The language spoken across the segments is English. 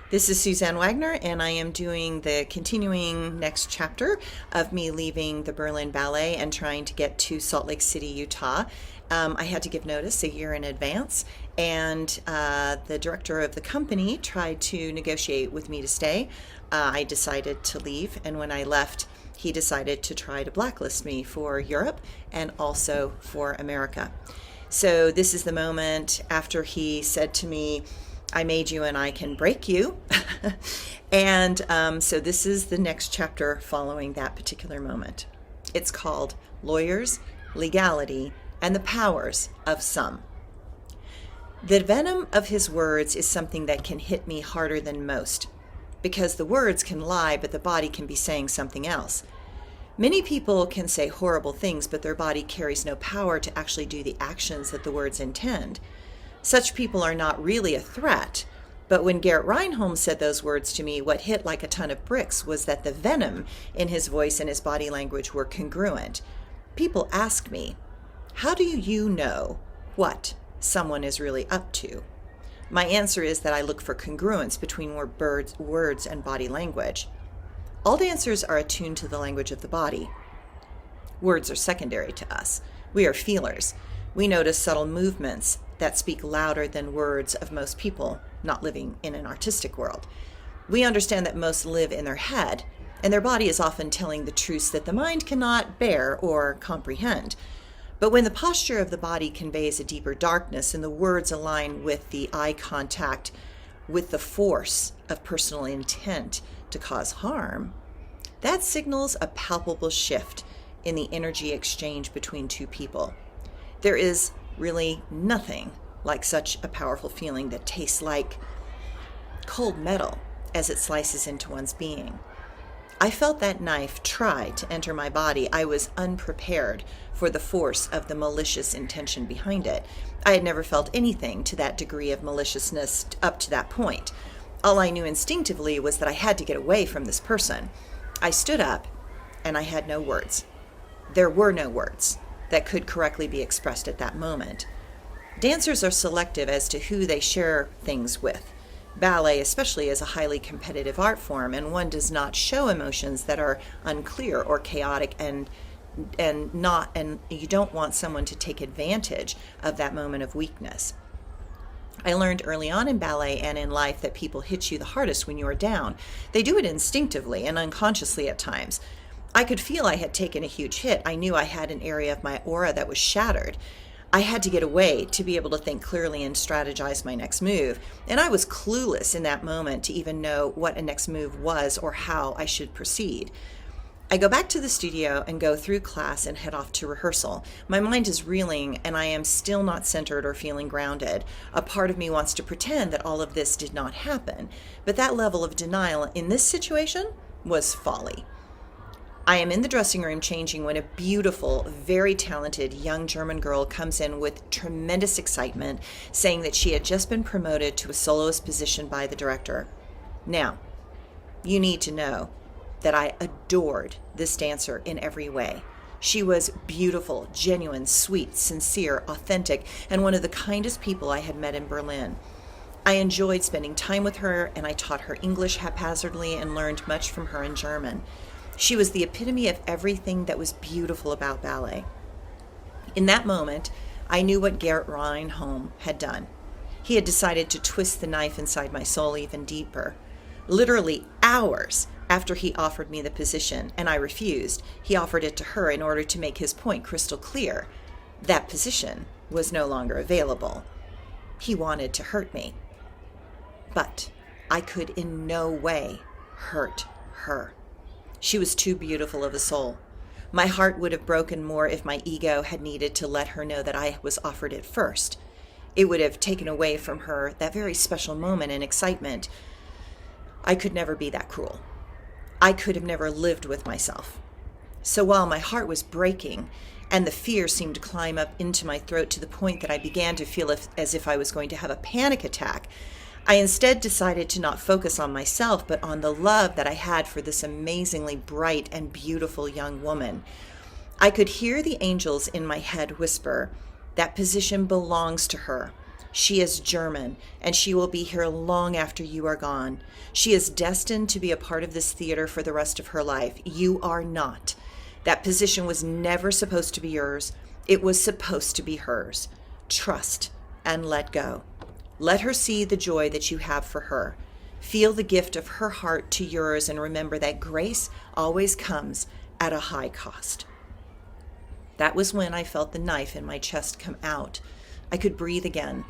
This is Suzanne Wagner, and I am doing the continuing next chapter of me leaving the Berlin Ballet and trying to get to Salt Lake City, Utah. I had to give notice a year in advance, and the director of the company tried to negotiate with me to stay. I decided to leave, and when I left, he decided to try to blacklist me for Europe and also for America. So this is the moment after he said to me, I made you and I can break you. And so this is the next chapter following that particular moment. It's called Lawyers, Legality, and the Powers of Some. The venom of his words is something that can hit me harder than most, because the words can lie, but the body can be saying something else. Many people can say horrible things, but their body carries no power to actually do the actions that the words intend. Such people are not really a threat, but when Garrett Reinholm said those words to me, what hit like a ton of bricks was that the venom in his voice and his body language were congruent. People ask me, how do you know what someone is really up to? My answer is that I look for congruence between words and body language. All dancers are attuned to the language of the body. Words are secondary to us. We are feelers. We notice subtle movements that speak louder than words of most people not living in an artistic world. We understand that most live in their head, and their body is often telling the truths that the mind cannot bear or comprehend. But when the posture of the body conveys a deeper darkness and the words align with the eye contact, with the force of personal intent to cause harm, that signals a palpable shift in the energy exchange between two people. There is really nothing like such a powerful feeling that tastes like cold metal as it slices into one's being. I felt that knife try to enter my body. I was unprepared for the force of the malicious intention behind it. I had never felt anything to that degree of maliciousness up to that point. All I knew instinctively was that I had to get away from this person. I stood up, and I had no words. There were no words that could correctly be expressed at that moment. Dancers are selective as to who they share things with. Ballet, especially, is a highly competitive art form, and one does not show emotions that are unclear or chaotic, and you don't want someone to take advantage of that moment of weakness. I learned early on in ballet and in life that people hit you the hardest when you are down. They do it instinctively and unconsciously at times. I could feel I had taken a huge hit. I knew I had an area of my aura that was shattered. I had to get away to be able to think clearly and strategize my next move. And I was clueless in that moment to even know what a next move was or how I should proceed. I go back to the studio and go through class and head off to rehearsal. My mind is reeling and I am still not centered or feeling grounded. A part of me wants to pretend that all of this did not happen, but that level of denial in this situation was folly. I am in the dressing room changing when a beautiful, very talented young German girl comes in with tremendous excitement, saying that she had just been promoted to a soloist position by the director. Now, you need to know that I adored this dancer in every way. She was beautiful, genuine, sweet, sincere, authentic, and one of the kindest people I had met in Berlin. I enjoyed spending time with her, and I taught her English haphazardly and learned much from her in German. She was the epitome of everything that was beautiful about ballet. In that moment, I knew what Garrett Reinholm had done. He had decided to twist the knife inside my soul even deeper. Literally hours after he offered me the position, and I refused, he offered it to her in order to make his point crystal clear. That position was no longer available. He wanted to hurt me. But I could in no way hurt her. She was too beautiful of a soul. My heart would have broken more if my ego had needed to let her know that I was offered it first. It would have taken away from her that very special moment and excitement. I could never be that cruel. I could have never lived with myself. So while my heart was breaking and the fear seemed to climb up into my throat to the point that I began to feel as if I was going to have a panic attack, I instead decided to not focus on myself, but on the love that I had for this amazingly bright and beautiful young woman. I could hear the angels in my head whisper, "That position belongs to her. She is German, and she will be here long after you are gone. She is destined to be a part of this theater for the rest of her life. You are not. That position was never supposed to be yours. It was supposed to be hers. Trust and let go. Let her see the joy that you have for her. Feel the gift of her heart to yours, and remember that grace always comes at a high cost. That was when I felt the knife in my chest come out. I could breathe again.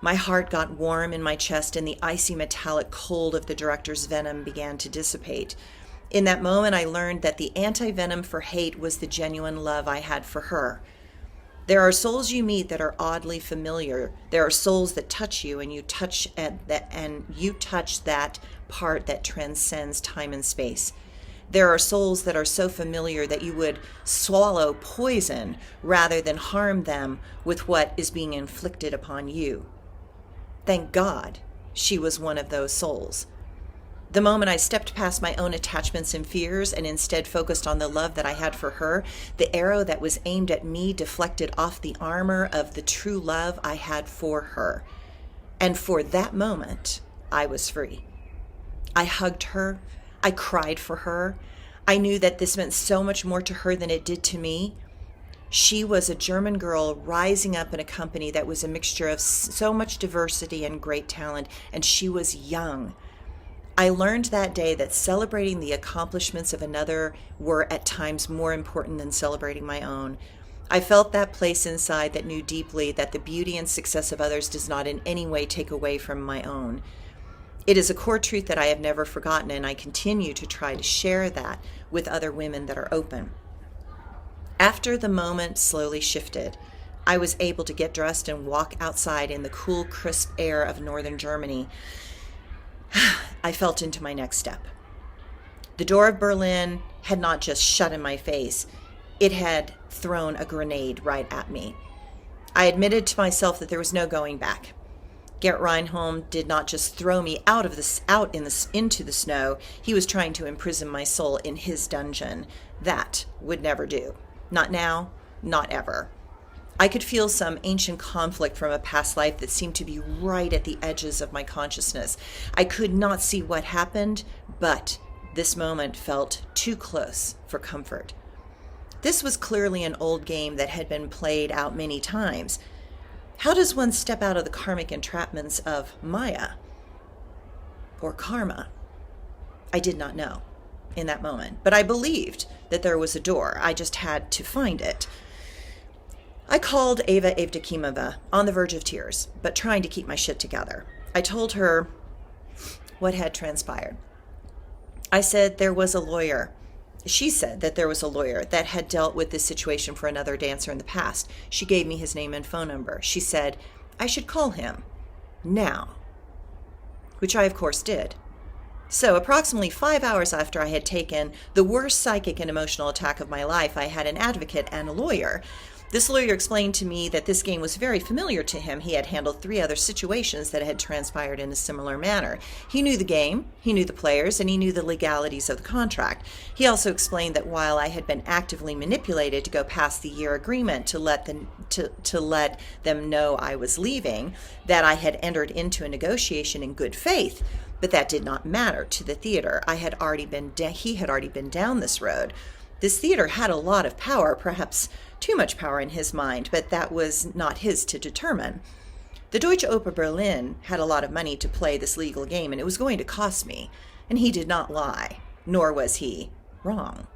My heart got warm in my chest, and the icy metallic cold of the director's venom began to dissipate. In that moment, I learned that the anti-venom for hate was the genuine love I had for her. There are souls you meet that are oddly familiar. There are souls that touch you, and you touch that part that transcends time and space. There are souls that are so familiar that you would swallow poison rather than harm them with what is being inflicted upon you. Thank God she was one of those souls. The moment I stepped past my own attachments and fears and instead focused on the love that I had for her, the arrow that was aimed at me deflected off the armor of the true love I had for her. And for that moment, I was free. I hugged her. I cried for her. I knew that this meant so much more to her than it did to me. She was a German girl rising up in a company that was a mixture of so much diversity and great talent, and she was young. I learned that day that celebrating the accomplishments of another were at times more important than celebrating my own. I felt that place inside that knew deeply that the beauty and success of others does not in any way take away from my own. It is a core truth that I have never forgotten, and I continue to try to share that with other women that are open. After the moment slowly shifted, I was able to get dressed and walk outside in the cool, crisp air of northern Germany. I felt into my next step. The door of Berlin had not just shut in my face, it had thrown a grenade right at me. I admitted to myself that there was no going back. Gert Reinholm did not just throw me into the snow. He was trying to imprison my soul in his dungeon. That would never do. Not now, not ever. I could feel some ancient conflict from a past life that seemed to be right at the edges of my consciousness. I could not see what happened, but this moment felt too close for comfort. This was clearly an old game that had been played out many times. How does one step out of the karmic entrapments of Maya or karma? I did not know in that moment, but I believed that there was a door. I just had to find it. I called Ava Evdokimova on the verge of tears, but trying to keep my shit together. I told her what had transpired. I said there was a lawyer. She said that there was a lawyer that had dealt with this situation for another dancer in the past. She gave me his name and phone number. She said I should call him now, which I of course did. So approximately 5 hours after I had taken the worst psychic and emotional attack of my life, I had an advocate and a lawyer. This lawyer explained to me that this game was very familiar to him. He had handled 3 other situations that had transpired in a similar manner. He knew the game, he knew the players, and he knew the legalities of the contract. He also explained that while I had been actively manipulated to go past the year agreement to let them know I was leaving, that I had entered into a negotiation in good faith, but that did not matter to the theater. He had already been down this road. This theater had a lot of power, perhaps too much power in his mind, but that was not his to determine. The Deutsche Oper Berlin had a lot of money to play this legal game, and it was going to cost me. And he did not lie, nor was he wrong.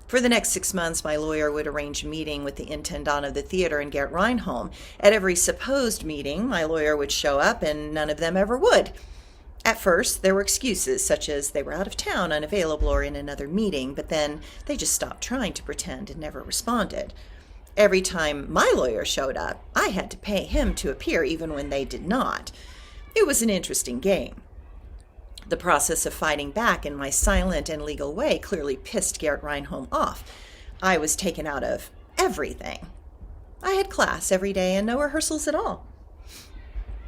For the next 6 months, my lawyer would arrange a meeting with the intendant of the theater and Gert Reinholm. At every supposed meeting, my lawyer would show up, and none of them ever would. At first, there were excuses, such as they were out of town, unavailable, or in another meeting, but then they just stopped trying to pretend and never responded. Every time my lawyer showed up, I had to pay him to appear even when they did not. It was an interesting game. The process of fighting back in my silent and legal way clearly pissed Gert Reinholm off. I was taken out of everything. I had class every day and no rehearsals at all.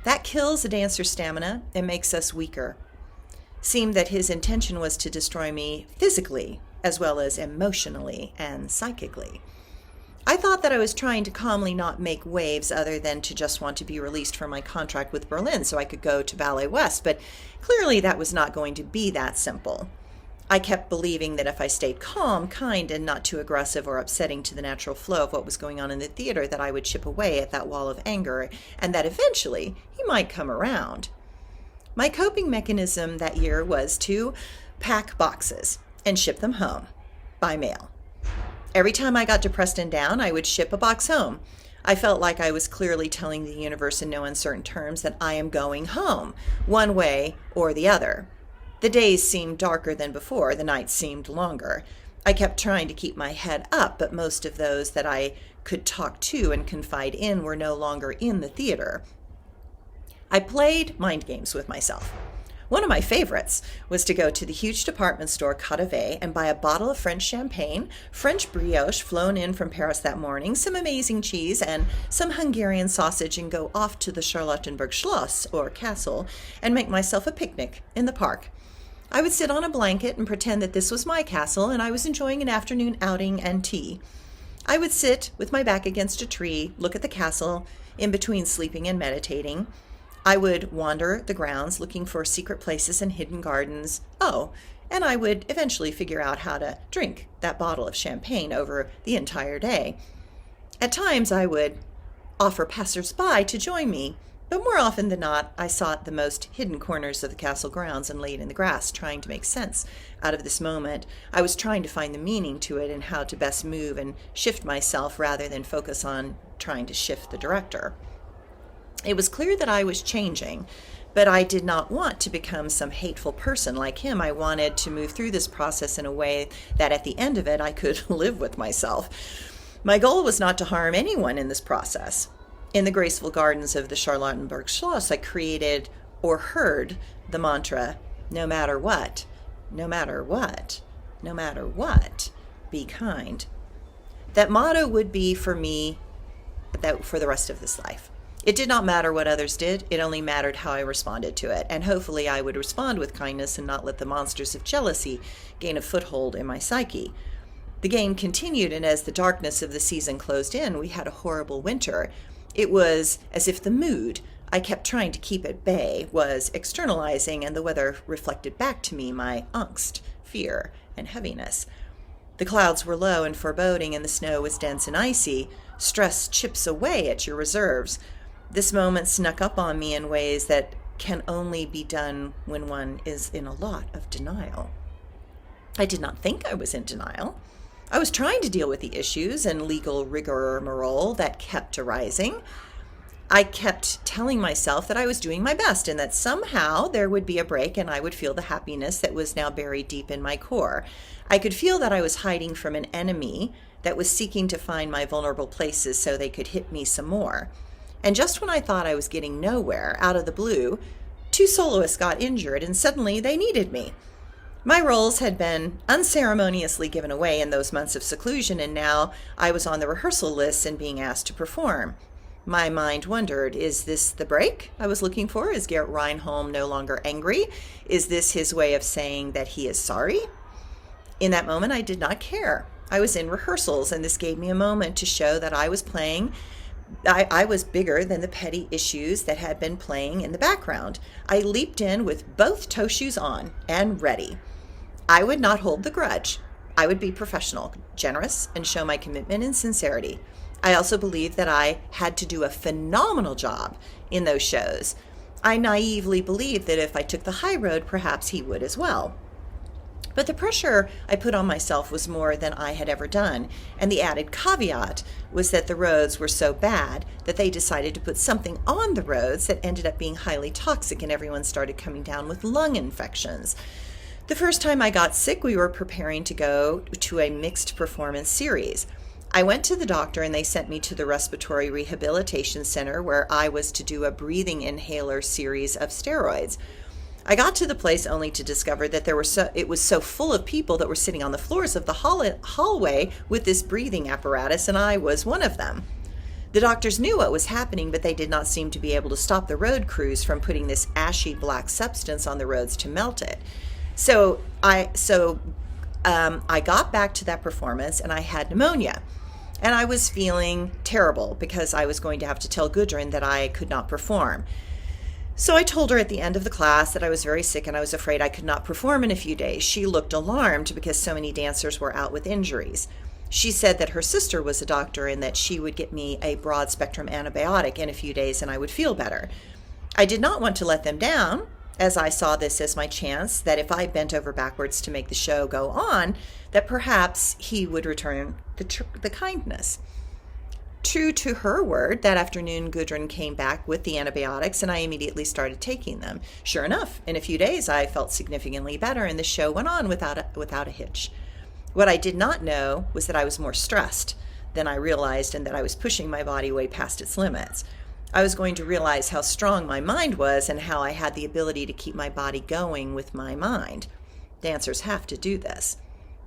That kills a dancer's stamina and makes us weaker. Seemed that his intention was to destroy me physically as well as emotionally and psychically. I thought that I was trying to calmly not make waves other than to just want to be released from my contract with Berlin so I could go to Ballet West, but clearly that was not going to be that simple. I kept believing that if I stayed calm, kind, and not too aggressive or upsetting to the natural flow of what was going on in the theater, that I would chip away at that wall of anger and that eventually he might come around. My coping mechanism that year was to pack boxes and ship them home by mail. Every time I got depressed and down, I would ship a box home. I felt like I was clearly telling the universe in no uncertain terms that I am going home, one way or the other. The days seemed darker than before, the nights seemed longer. I kept trying to keep my head up, but most of those that I could talk to and confide in were no longer in the theater. I played mind games with myself. One of my favorites was to go to the huge department store Cadavet and buy a bottle of French champagne, French brioche flown in from Paris that morning, some amazing cheese, and some Hungarian sausage, and go off to the Charlottenburg Schloss, or castle, and make myself a picnic in the park. I would sit on a blanket and pretend that this was my castle and I was enjoying an afternoon outing and tea. I would sit with my back against a tree, look at the castle, in between sleeping and meditating. I would wander the grounds looking for secret places and hidden gardens. Oh, and I would eventually figure out how to drink that bottle of champagne over the entire day. At times I would offer passers-by to join me, but more often than not, I sought the most hidden corners of the castle grounds and laid in the grass, trying to make sense out of this moment. I was trying to find the meaning to it and how to best move and shift myself rather than focus on trying to shift the director. It was clear that I was changing, but I did not want to become some hateful person like him. I wanted to move through this process in a way that at the end of it, I could live with myself. My goal was not to harm anyone in this process. In the graceful gardens of the Charlottenburg Schloss, I created or heard the mantra, no matter what, no matter what, no matter what, be kind. That motto would be for me for the rest of this life. It did not matter what others did, it only mattered how I responded to it, and hopefully I would respond with kindness and not let the monsters of jealousy gain a foothold in my psyche. The game continued, and as the darkness of the season closed in, we had a horrible winter. It was as if the mood I kept trying to keep at bay was externalizing, and the weather reflected back to me my angst, fear, and heaviness. The clouds were low and foreboding, and the snow was dense and icy. Stress chips away at your reserves. This moment snuck up on me in ways that can only be done when one is in a lot of denial. I did not think I was in denial. I was trying to deal with the issues and legal rigmarole that kept arising. I kept telling myself that I was doing my best and that somehow there would be a break and I would feel the happiness that was now buried deep in my core. I could feel that I was hiding from an enemy that was seeking to find my vulnerable places so they could hit me some more. And just when I thought I was getting nowhere, out of the blue, 2 soloists got injured and suddenly they needed me. My roles had been unceremoniously given away in those months of seclusion, and now I was on the rehearsal lists and being asked to perform. My mind wondered, is this the break I was looking for? Is Gerrit Reinholm no longer angry? Is this his way of saying that he is sorry? In that moment, I did not care. I was in rehearsals, and this gave me a moment to show that I was playing. I was bigger than the petty issues that had been playing in the background. I leaped in with both toe shoes on and ready. I would not hold the grudge. I would be professional, generous, and show my commitment and sincerity. I also believed that I had to do a phenomenal job in those shows. I naively believed that if I took the high road, perhaps he would as well. But the pressure I put on myself was more than I had ever done, and the added caveat was that the roads were so bad that they decided to put something on the roads that ended up being highly toxic, and everyone started coming down with lung infections. The first time I got sick, we were preparing to go to a mixed performance series. I went to the doctor and they sent me to the Respiratory Rehabilitation Center where I was to do a breathing inhaler series of steroids. I got to the place only to discover that it was so full of people that were sitting on the floors of the hallway with this breathing apparatus, and I was one of them. The doctors knew what was happening, but they did not seem to be able to stop the road crews from putting this ashy black substance on the roads to melt it. So I got back to that performance and I had pneumonia. And I was feeling terrible because I was going to have to tell Gudrun that I could not perform. So I told her at the end of the class that I was very sick and I was afraid I could not perform in a few days. She looked alarmed because so many dancers were out with injuries. She said that her sister was a doctor and that she would get me a broad spectrum antibiotic in a few days and I would feel better. I did not want to let them down, as I saw this as my chance that if I bent over backwards to make the show go on, that perhaps he would return the kindness. True to her word, that afternoon Gudrun came back with the antibiotics and I immediately started taking them. Sure enough, in a few days I felt significantly better and the show went on without a hitch. What I did not know was that I was more stressed than I realized and that I was pushing my body way past its limits. I was going to realize how strong my mind was and how I had the ability to keep my body going with my mind. Dancers have to do this.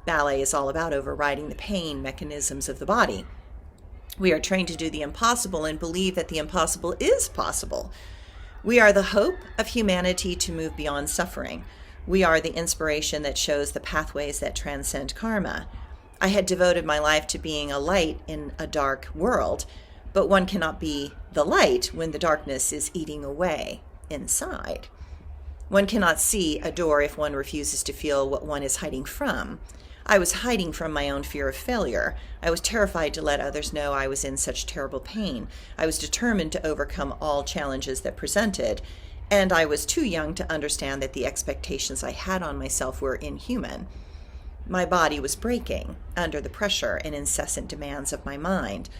Ballet is all about overriding the pain mechanisms of the body. We are trained to do the impossible and believe that the impossible is possible. We are the hope of humanity to move beyond suffering. We are the inspiration that shows the pathways that transcend karma. I had devoted my life to being a light in a dark world, but one cannot be the light when the darkness is eating away inside. One cannot see a door if one refuses to feel what one is hiding from. I was hiding from my own fear of failure. I was terrified to let others know I was in such terrible pain. I was determined to overcome all challenges that presented, and I was too young to understand that the expectations I had on myself were inhuman. My body was breaking under the pressure and incessant demands of my mind.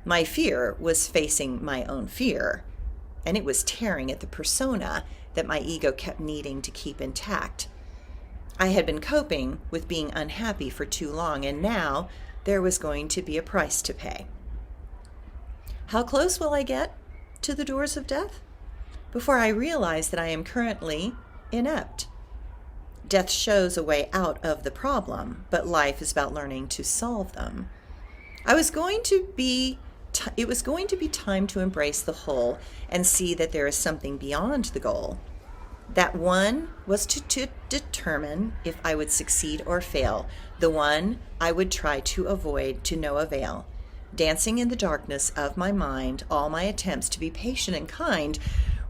My fear was facing my own fear, and it was tearing at the persona that my ego kept needing to keep intact. I had been coping with being unhappy for too long, and now there was going to be a price to pay. How close will I get to the doors of death? Before I realize that I am currently inept. Death shows a way out of the problem, but life is about learning to solve them. It was going to be time to embrace the whole and see that there is something beyond the goal. That one was to determine if I would succeed or fail, the one I would try to avoid to no avail. Dancing in the darkness of my mind, all my attempts to be patient and kind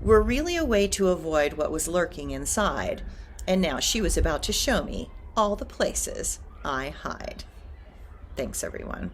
were really a way to avoid what was lurking inside. And now she was about to show me all the places I hide. Thanks, everyone.